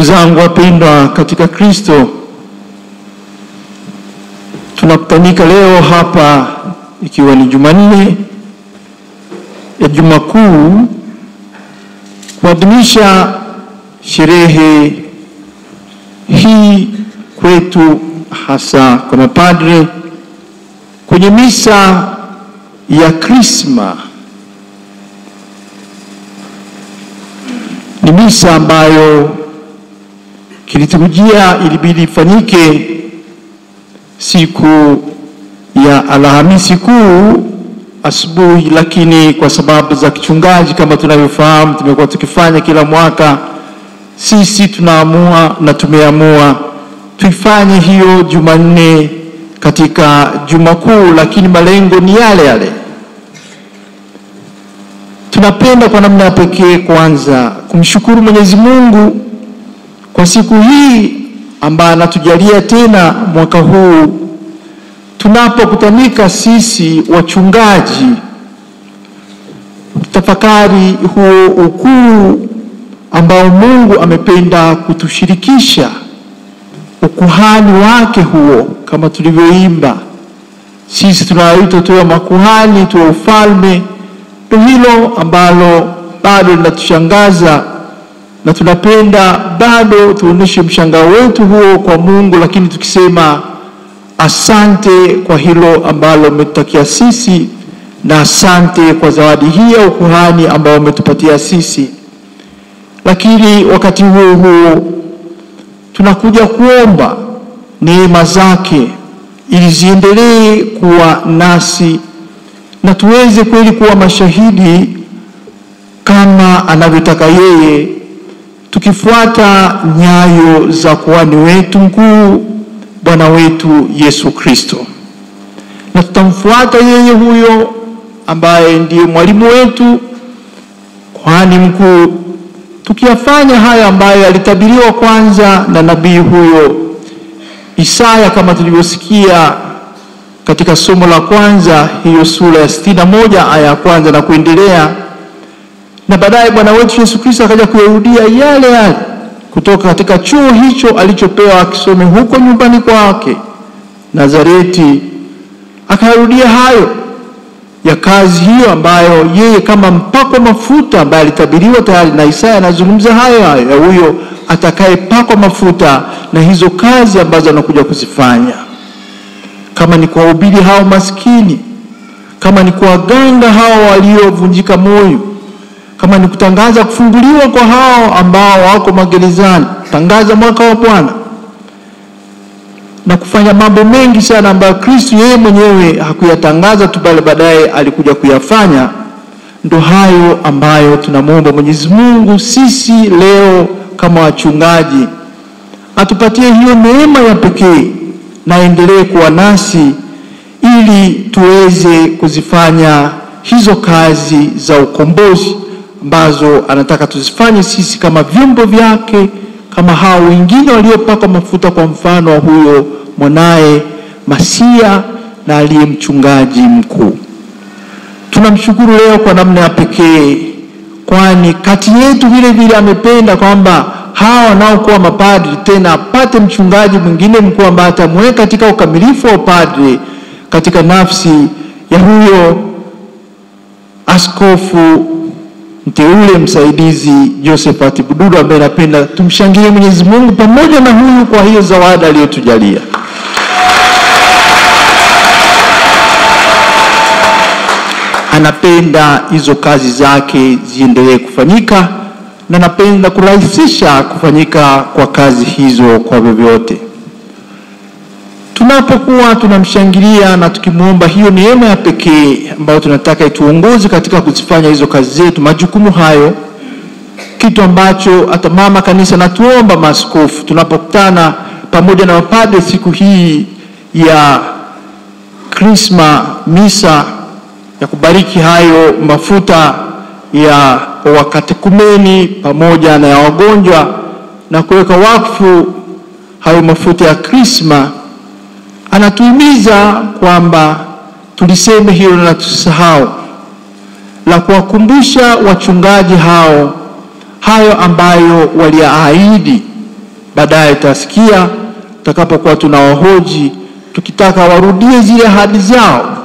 zangu wapendwa katika Kristo, tunakutanika leo hapa ikiwa ni Jumanne ya Juma Kuu kuadhimisha sherehe hii kwetu, hasa kwa mapadre, kwenye misa ya Krisma. Ni misa ambayo kiliturujia ilibidi ifanyike siku ya Alhamisi Kuu asubuhi, lakini kwa sababu za kichungaji kama tunavyofahamu tumekuwa tukifanya kila mwaka, sisi tunaamua na tumeamua tuifanye hiyo Jumanne katika Juma Kuu, lakini malengo ni yale yale. Tunapenda kwa namna pekee kwanza kumshukuru Mwenyezi Mungu kwa siku hii ambayo anatujalia tena mwaka huu, tunapokutanika sisi wachungaji tafakari huo ukuu ambao Mungu amependa kutushirikisha, ukuhani wake huo. Kama tulivyoimba, sisi tunaitwa tuwe makuhani, tuwe ufalme. Ndio hilo ambalo bado linatushangaza, na tunapenda bado tuoneshe mshangao wetu huo kwa Mungu, lakini tukisema asante kwa hilo ambalo umetutakia sisi, na asante kwa zawadi hii ya ukuhani ambao umetupatia sisi. Lakini wakati huo huo tunakuja kuomba neema zake ili ziendelee kuwa nasi na tuweze kweli kuwa mashahidi kama anavyotaka yeye, tukifuata nyayo za kuhani wetu mkuu, Bwana wetu Yesu Kristo. Na tutamfuata yeye huyo ambaye ndiye mwalimu wetu, kuhani mkuu, tukiyafanya haya ambayo alitabiriwa kwanza na nabii huyo Isaya, kama tulivyosikia katika somo la kwanza, hiyo sura ya 61 aya ya kwanza na kuendelea. Na baadaye Bwana wetu Yesu Kristo akaja kuyarudia yale yale kutoka katika chuo hicho alichopewa akisome huko nyumbani kwake Nazareti. Akarudia hayo ya kazi hiyo ambayo yeye kama mpakwa mafuta ambaye alitabiriwa tayari na Isaya, anazungumza hayo ya huyo atakayepakwa mafuta na hizo kazi ambazo anakuja kuzifanya, kama ni kuwahubiri hao maskini, kama ni kuwaganga hao waliovunjika moyo, kama ni kutangaza kufunguliwa kwa hao ambao wako magerezani, tangaza mwaka wa Bwana, na kufanya mambo mengi sana ambayo Kristo yeye mwenyewe hakuyatangaza tu, bali baadaye alikuja kuyafanya. Ndo hayo ambayo tunamuomba Mwenyezi Mungu sisi leo kama wachungaji atupatie hiyo neema ya pekee na endelee kuwa nasi ili tuweze kuzifanya hizo kazi za ukombozi ambazo anataka tuzifanye sisi kama vyombo vyake, kama hao wengine waliopakwa mafuta, kwa mfano wa huyo mwanae Masia na aliye mchungaji mkuu. Tunamshukuru leo kwa namna ya pekee, kwani kati yetu vile vile amependa kwamba hawa wanaokuwa mapadri tena apate mchungaji mwingine mkuu ambaye atamweka katika ukamilifu wa padri katika nafsi ya huyo askofu mteule msaidizi Josephat Bududu, ambaye napenda tumshangilie Mwenyezi Mungu pamoja na huyu kwa hiyo zawadi aliyotujalia. Anapenda hizo kazi zake ziendelee kufanyika, na napenda kurahisisha kufanyika kwa kazi hizo kwa vyovyote. Tunapokuwa tunamshangilia na tukimuomba hiyo neema ya pekee ambayo tunataka ituongoze katika kuzifanya hizo kazi zetu, majukumu hayo, kitu ambacho hata mama kanisa natuomba maaskofu tunapokutana pamoja na mapadre siku hii ya Krisma, misa ya kubariki hayo mafuta ya wakatekumeni pamoja na ya wagonjwa na kuweka wakfu hayo mafuta ya Krisma, anatuhimiza kwamba tuliseme hilo na tusahau la kuwakumbusha wachungaji hao hayo ambayo waliahidi Baadaye tutasikia tutakapokuwa tunawahoji, tukitaka warudie zile ahadi zao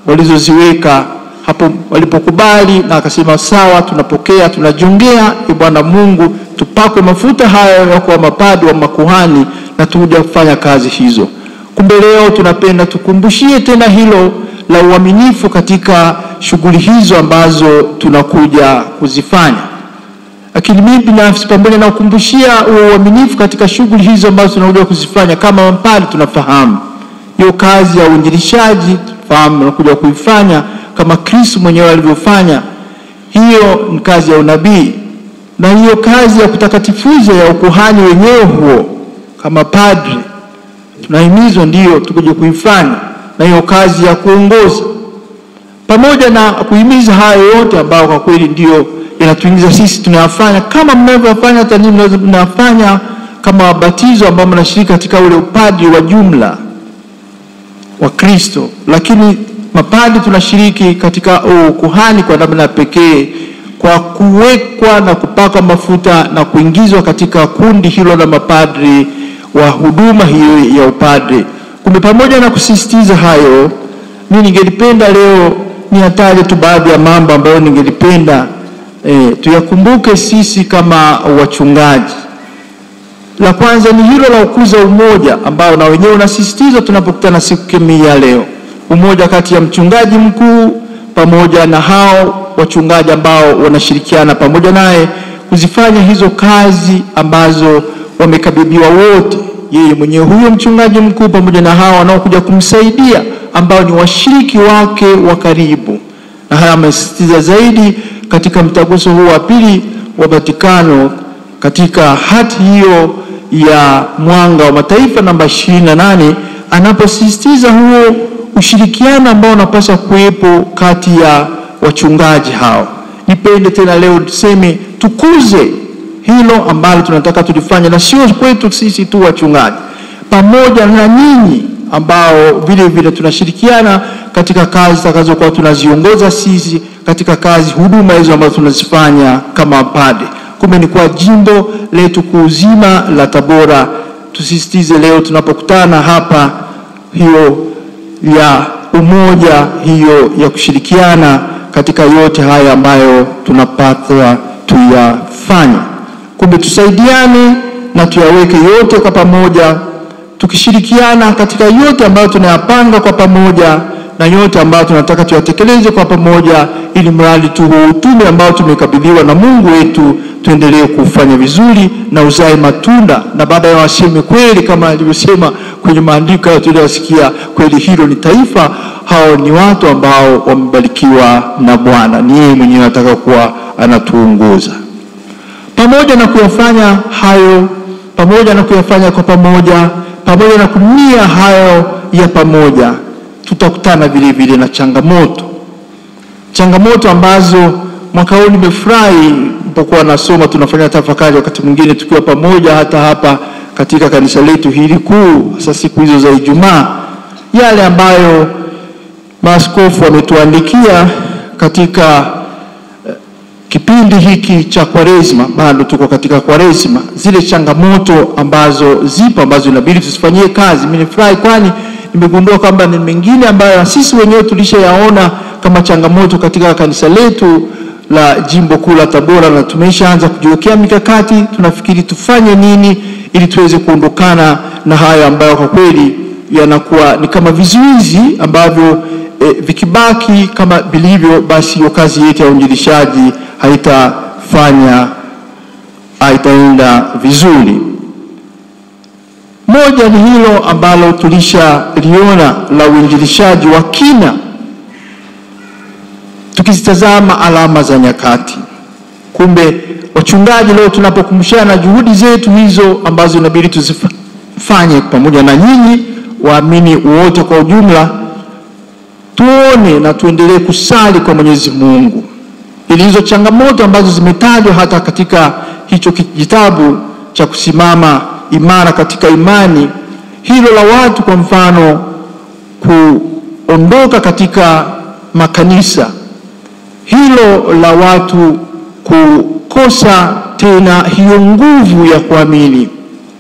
walizoziweka hapo walipokubali na akasema sawa, tunapokea, tunajongea, Bwana Mungu tupakwe mafuta haya ya kuwa mapadri wa makuhani na tuje kufanya kazi hizo. Kumbe leo tunapenda tukumbushie tena hilo la uaminifu katika shughuli hizo ambazo tunakuja kuzifanya. Lakini mimi binafsi pamoja na kukumbushia uaminifu katika shughuli hizo ambazo tunakuja kuzifanya, kama mapadri tunafahamu hiyo kazi ya uinjilishaji, tunafahamu tunakuja kuifanya kama Kristo mwenyewe alivyofanya. Hiyo ni kazi ya unabii, na hiyo kazi ya kutakatifuza ya ukuhani wenyewe huo kama padri tunahimizwa ndio tukuje kuifanya, na hiyo kazi ya kuongoza pamoja na kuhimiza hayo yote ambao kwa kweli ndio yanatuingiza sisi tunayafanya kama mnavyofanya hata ninyi mnafanya kama wabatizo ambao mnashiriki katika ule upadri wa jumla wa Kristo. Lakini mapadri tunashiriki katika ukuhani kwa namna pekee kwa kuwekwa na kupaka mafuta na kuingizwa katika kundi hilo la mapadri wa huduma hiyo ya upadri. Kumbe pamoja na kusisitiza hayo, mimi ningelipenda leo niataje tu baadhi ya mambo ambayo ningelipenda tuyakumbuke sisi kama wachungaji. La kwanza ni hilo la ukuza umoja ambao na wenyewe unasisitiza tunapokutana siku kama ya leo. Umoja kati ya mchungaji mkuu pamoja na hao wachungaji ambao wanashirikiana pamoja naye kuzifanya hizo kazi ambazo wamekabidhiwa wote, yeye mwenyewe huyo mchungaji mkuu pamoja na hao wanaokuja kumsaidia ambao ni washiriki wake wa karibu. Na haya amesisitiza zaidi katika mtaguso huu wa pili wa Vatikano katika hati hiyo ya Mwanga wa Mataifa namba 28, anaposisitiza huo ushirikiano ambao unapaswa kuwepo kati ya wachungaji hao. Nipende tena leo tuseme tukuze hilo ambalo tunataka tulifanye, na sio kwetu sisi tu wachungaji, pamoja na nyinyi ambao vile vile tunashirikiana katika kazi zitakazokuwa tunaziongoza sisi katika kazi huduma hizo ambazo tunazifanya kama padri. Kumbe ni kwa jimbo letu kuuzima la Tabora tusisitize leo tunapokutana hapa hiyo ya umoja, hiyo ya kushirikiana katika yote haya ambayo tunapata tuyafanye. Kumbe tusaidiane na tuyaweke yote kwa pamoja, tukishirikiana katika yote ambayo tunayapanga kwa pamoja na yote ambayo tunataka tuyatekeleze kwa pamoja, ili mradi tu utume ambao tumekabidhiwa na Mungu wetu tuendelee kufanya vizuri na uzae matunda. Na baada ya waseme kweli kama alivyosema kwenye maandiko tuliyosikia, kweli hilo ni taifa, hao ni watu ambao wamebarikiwa na Bwana, ni yeye mwenyewe ataka kuwa anatuongoza. Pamoja na kuyafanya hayo, pamoja na kuyafanya kwa pamoja, pamoja na kunia hayo ya pamoja, tutakutana vile vile na changamoto ambazo mwaka huu nimefurahi nilipokuwa nasoma tunafanya tafakari wakati mwingine tukiwa pamoja hata hapa katika kanisa letu hili kuu, sasa siku hizo za Ijumaa, yale ambayo maaskofu wametuandikia katika kipindi hiki cha Kwaresma. Bado tuko katika Kwaresma, zile changamoto ambazo zipo ambazo inabidi tusifanyie kazi. Mimi nifurahi kwani nimegundua kwamba ni mengine ambayo sisi wenyewe tulishayaona kama changamoto katika kanisa letu la jimbo kuu la Tabora, na tumeshaanza kujiwekea mikakati, tunafikiri tufanye nini ili tuweze kuondokana na haya ambayo kwa kweli yanakuwa ni kama vizuizi ambavyo vikibaki kama bilivyo, basi hiyo kazi yetu ya uinjilishaji haitaenda vizuri. Moja ni hilo ambalo tulishaliona la uinjilishaji wa kina, tukizitazama alama za nyakati. Kumbe wachungaji leo tunapokumbushana juhudi zetu hizo ambazo inabidi tuzifanye pamoja na nyinyi waamini wote kwa ujumla, tuone na tuendelee kusali kwa Mwenyezi Mungu ili hizo changamoto ambazo zimetajwa hata katika hicho kitabu cha kusimama imara katika imani, hilo la watu kwa mfano kuondoka katika makanisa, hilo la watu kukosa tena hiyo nguvu ya kuamini,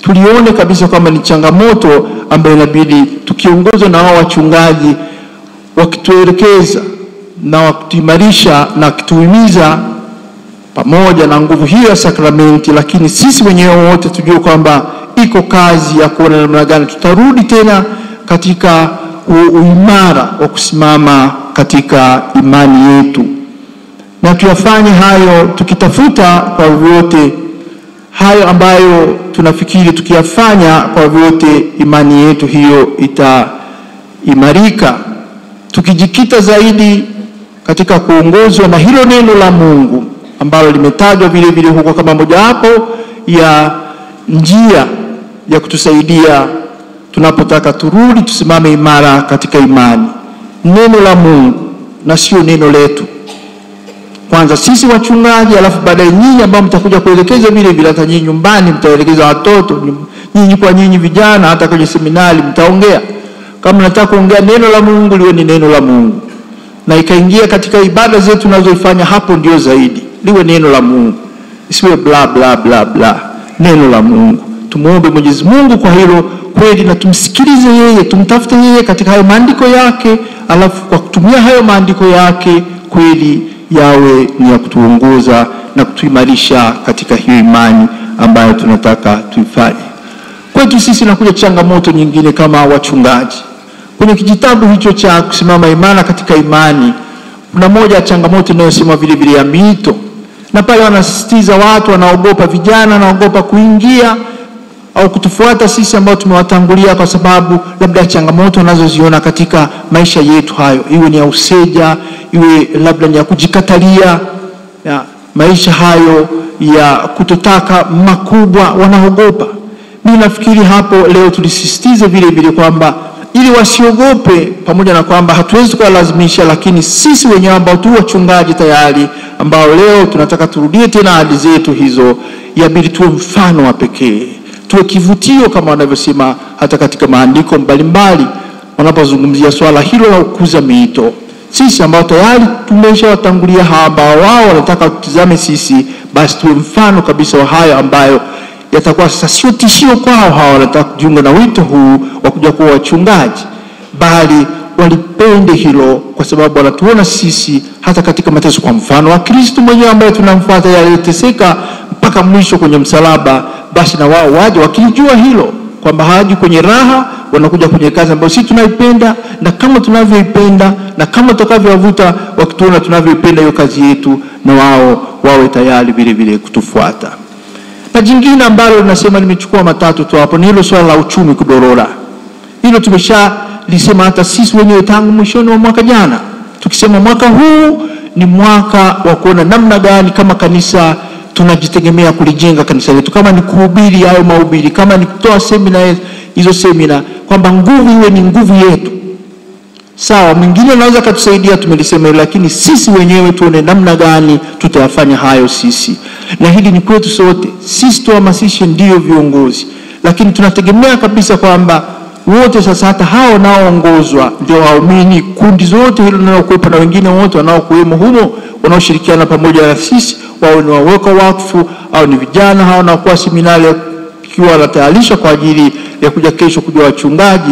tulione kabisa kwamba ni changamoto ambayo inabidi tukiongozwa na wao wachungaji wakituelekeza na wakituimarisha na wakituhimiza pamoja na nguvu hiyo ya sakramenti, lakini sisi wenyewe wote tujue kwamba iko kazi ya kuona namna gani tutarudi tena katika uimara wa kusimama katika imani yetu, na tuyafanye hayo tukitafuta kwa vyote hayo ambayo tunafikiri tukiyafanya kwa vyote imani yetu hiyo itaimarika, tukijikita zaidi katika kuongozwa na hilo neno la Mungu ambalo limetajwa vile vile huko kama mojawapo ya njia ya kutusaidia tunapotaka turudi tusimame imara katika imani. Neno la Mungu na sio neno letu. Kwanza sisi wachungaji, alafu baadaye nyinyi ambao mtakuja kuelekeza vile vile, hata nyinyi nyumbani mtaelekeza watoto, nyinyi kwa nyinyi vijana, hata kwenye seminari mtaongea. Kama nataka kuongea neno la Mungu, liwe ni neno la Mungu, na ikaingia katika ibada zetu tunazoifanya, hapo ndio zaidi liwe neno la Mungu, isiwe bla bla bla bla. Neno la Mungu. Tumuombe Mwenyezi Mungu kwa hilo kweli, na tumsikilize yeye, tumtafute yeye katika hayo maandiko yake, alafu kwa kutumia hayo maandiko yake kweli yawe ni ya kutuongoza na kutuimarisha katika hiyo imani ambayo tunataka tuifanye. Kwetu sisi nakuja changamoto nyingine kama wachungaji. Kwenye kijitabu hicho cha kusimama imara katika imani, kuna moja changamoto inayosema vile vile ya miito. Na pale wanasisitiza watu wanaogopa, vijana wanaogopa kuingia au kutufuata sisi ambao tumewatangulia, kwa sababu labda changamoto wanazoziona katika maisha yetu hayo, iwe ni ya useja, iwe labda ni ya kujikatalia, ya maisha hayo ya kutotaka makubwa, wanaogopa. Mimi nafikiri hapo leo tulisisitize vile vile kwamba ili wasiogope, pamoja na kwamba hatuwezi kuwalazimisha, lakini sisi wenyewe ambao tu wachungaji tayari, ambao leo tunataka turudie tena ahadi zetu hizo, yabidi tuwe mfano wa pekee, tuwe kivutio kama wanavyosema hata katika maandiko mbalimbali wanapozungumzia swala hilo la kukuza miito. Sisi ambao tayari tumeshawatangulia hawa ambao wao wanataka kutizame sisi, basi tuwe mfano kabisa wa hayo ambayo yatakuwa sasa sio tishio kwao hawa wanataka kujiunga na wito huu wa kuja kuwa wachungaji, bali walipende hilo kwa sababu wanatuona sisi hata katika mateso, kwa mfano wa Kristo mwenyewe ambaye tunamfuata, yaliteseka mpaka mwisho kwenye msalaba. Basi na wao waje wakijua hilo kwamba hawaji kwenye raha, wanakuja kwenye kazi ambayo sisi tunaipenda, na kama tunavyoipenda na kama tutakavyowavuta wakituona tunavyoipenda hiyo kazi yetu, na wao wawe tayari vile vile kutufuata. Na jingine ambalo linasema, nimechukua matatu tu hapo, ni hilo swala la uchumi kudorora. Hilo tumeshalisema hata sisi wenyewe tangu mwishoni wa mwaka jana, tukisema mwaka huu ni mwaka wa kuona namna gani kama kanisa tunajitegemea kulijenga kanisa letu, kama ni kuhubiri au mahubiri, kama ni kutoa semina, hizo semina, kwamba nguvu iwe ni nguvu yetu. Sawa, mwingine anaweza kutusaidia, tumelisema, lakini sisi wenyewe tuone namna gani tutayafanya hayo sisi. Na hili ni kwetu sote. Sisi tuhamasishe, ndio viongozi, lakini tunategemea kabisa kwamba wote sasa, hata hao wanaoongozwa ndio waumini, kundi zote hilo linalokuwepo na wengine wote wanaokuwemo humo wanaoshirikiana pamoja na sisi, wao ni waweka wakfu au ni vijana hao na kwa seminari kiwa wanatayarisha kwa ajili ya kuja kesho kujua wachungaji,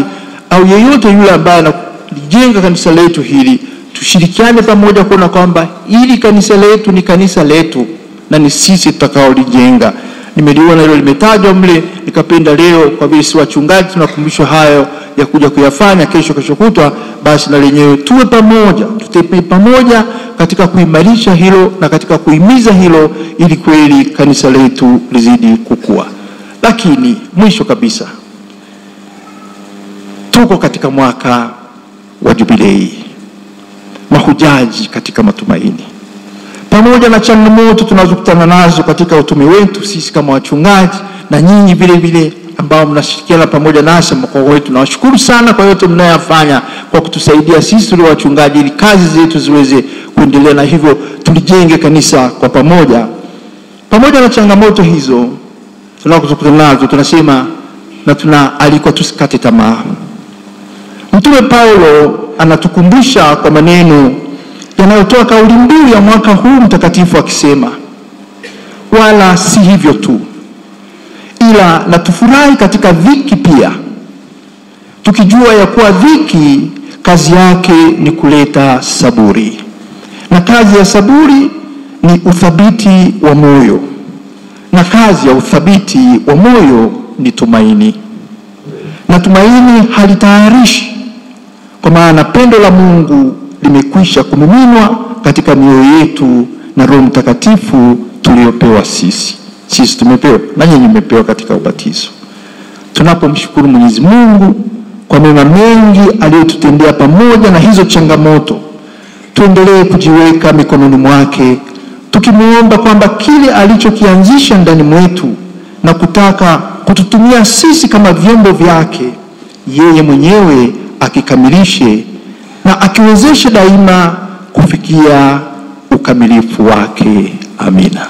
au yeyote yule ambaye anajenga kanisa letu hili, tushirikiane pamoja kuona kwamba ili kanisa letu ni kanisa letu na ni sisi tutakaolijenga. Nimeliona hilo limetajwa mle, nikapenda leo kwa vile si wachungaji tunakumbushwa hayo ya kuja kuyafanya kesho kutwa, basi na lenyewe tuwe pamoja, tutepe pamoja katika kuimarisha hilo na katika kuhimiza hilo, ili kweli kanisa letu lizidi kukua. Lakini mwisho kabisa, tuko katika mwaka wa jubilei, mahujaji katika matumaini. Pamoja na changamoto tunazokutana nazo katika utume wetu sisi kama wachungaji, na nyinyi vile vile ambao mnashirikiana pamoja nasi kwa wetu, tunawashukuru sana kwa yote mnayofanya kwa kutusaidia sisi tulio wachungaji, ili kazi zetu ziweze kuendelea, na hivyo tulijenge kanisa kwa pamoja. Pamoja na changamoto hizo tunazokutana nazo, tunasema na tunaalikwa tusikate tamaa. Mtume Paulo anatukumbusha kwa maneno yanayotoa kauli mbiu ya mwaka huu mtakatifu, akisema, wala si hivyo tu, ila na tufurahi katika dhiki pia, tukijua ya kuwa dhiki kazi yake ni kuleta saburi, na kazi ya saburi ni uthabiti wa moyo, na kazi ya uthabiti wa moyo ni tumaini, na tumaini halitayarishi, kwa maana pendo la Mungu limekwisha kumiminwa katika mioyo yetu na Roho Mtakatifu tuliopewa sisi. Sisi tumepewa na nyinyi mmepewa katika ubatizo. Tunapomshukuru Mwenyezi Mungu kwa mema mengi aliyotutendea pamoja na hizo changamoto, tuendelee kujiweka mikononi mwake, tukimuomba kwamba kile alichokianzisha ndani mwetu na kutaka kututumia sisi kama vyombo vyake, yeye mwenyewe akikamilishe na akiwezeshe daima kufikia ukamilifu wake. Amina.